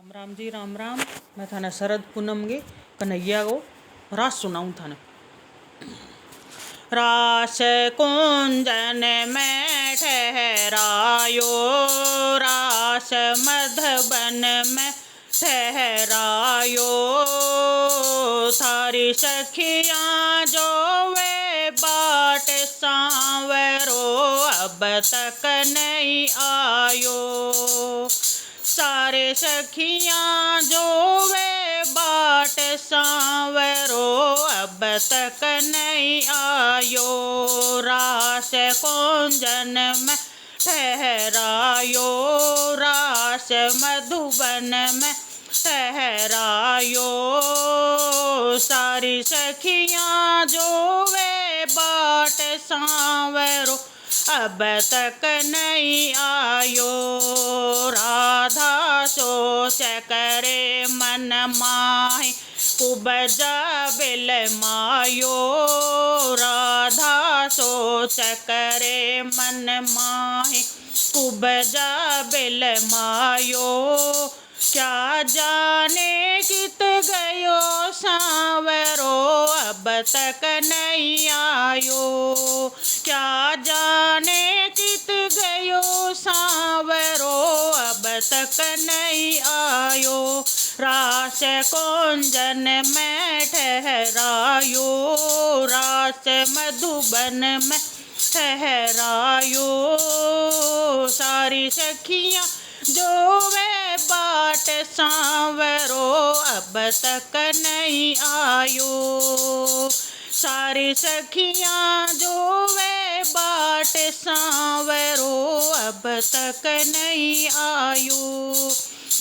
राम राम जी राम राम। मैं थाने शरद पूनम गे कन्हैया गो रास सुनाऊं थाने। रास कुंजन में ठहरायो, रास मधुबन में ठहरायो। थारी सखियाँ जो वे बाट सांवरो, अब तक नहीं आयो। सारे सखियाँ जो वे बाट सांवरो, अब तक नहीं आयो। रास कुंजन में ठहरायो, रास मधुबन में ठहरायो। सारी सखियाँ जो वे बाट सांवरो, अब तक नहीं आयो। राधा सोच करे मन माहि, कुबजा बिल मायो। राधा सोच करे मन माहि, कुबजा बिल मायो। क्या जाने कित गयो सांवरो, अब तक नहीं आयो। क्या जाने कित गयो सांवरो, अब तक नहीं आयो। रास कुंजन में ठहरायो, रास मधुबन में ठहरायो। सारी सखियाँ जो वे बाट सांवरो, अब तक नहीं आयो। सारी सखियाँ जो वे बाट सांवरो, अब तक नहीं आयो।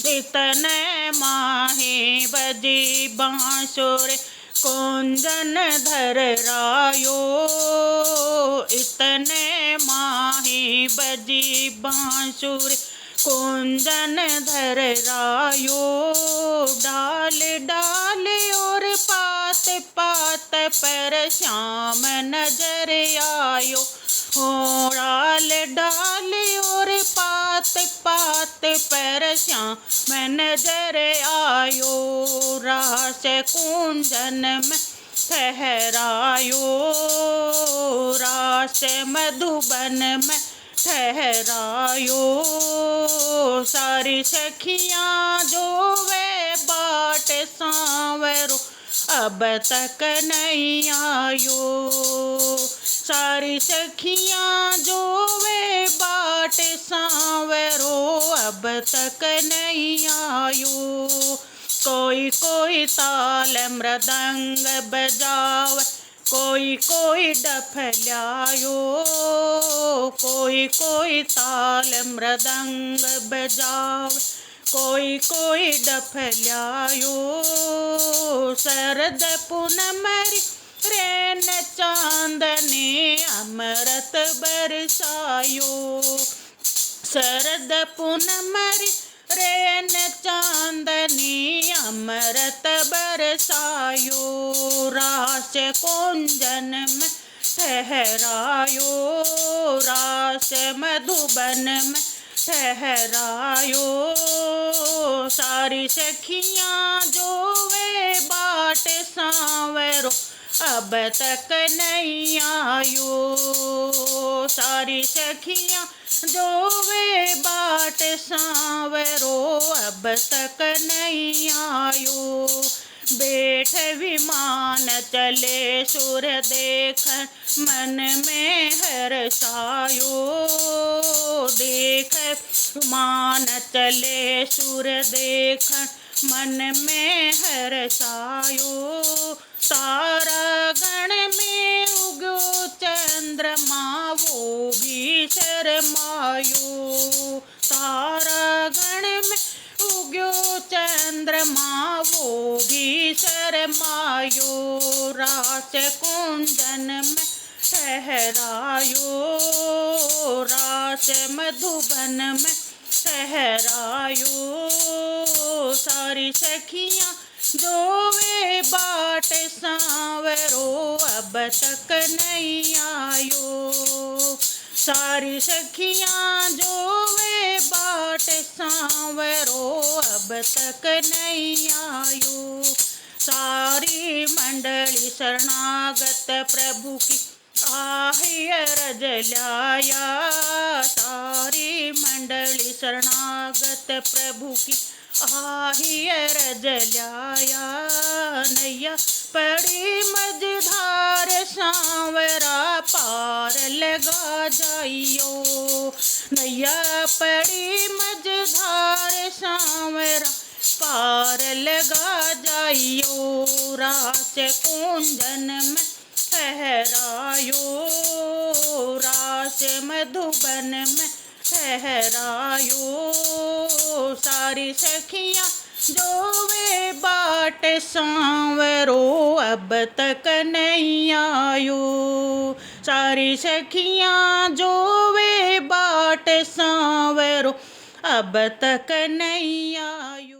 इतने माही बजी बांसुर, कुंजन धर रायो। इतने माही बजी बांसुर, कुंजन धर रायो। डाल डाल और पात पात पर श्याम नजर आयो। हो डाल डाल और पात पात पर श्याम नजर आयो। रास कुंजन में ठहरायो, रास मधुबन में ठहरायो। सारी सखियाँ जो वे बाट सांवरो, अब तक नहीं आयो। सारी सखियाँ जो वे बाट सांवरो, अब तक नहीं आयो। कोई कोई ताल मृदंग बजावे, कोई कोई डफ ल्यायो। कोई कोई ताल मृदंग बजावे, कोई कोई डफ ल्यायो। शरद पूनमरी रेन चांदनी, अमृत बरसायो। शरद पूनमरी रेन चांदनी, अमृत बरसायो। रास कुंजन में ठहरायो, रास मधुबन में ठहरायो। सारी सखियाँ जो वे बाट सांवरो, अब तक नहीं आयो। सारी सखियाँ जो वे बाट सांवरो, अब तक नहीं आयो। बैठ विमान चले सुर देखन, मन में हर्षायो। देख विमान चले सुर देखन, मन में हर्षायो। तारा गण में उगो चंद्रमा, वो भी शर्मायो। तारा गण में उगो चंद्रमा, वो भी शर्मायो। रास कुंजन में ठहरायो, रास मधुबन में ठहरायो। सारी सखियाँ जो वे बाट सांवरो, अब तक नहीं आयो। सारी सखियाँ जो वे बाट बाट सांवरो अब तक नहीं आयो। सारी मंडली शरणागत प्रभु की आही अरज लाया। सारी मंडली शरणागत प्रभु की आही अरज लाया। नैया पड़ी मझधार सांवरा पार लगा जाइयो। नैया पड़ी मझधार सांवरा पार लगा जाइयो। रास कुंजन में ठहरायो। रास मधुबन में ठहरायो। सारी सखियाँ जो वे बाट सांवरो अब तक नहीं आयो। सारी सखियाँ जो वे बाट सांवरो अब तक नहीं आयो।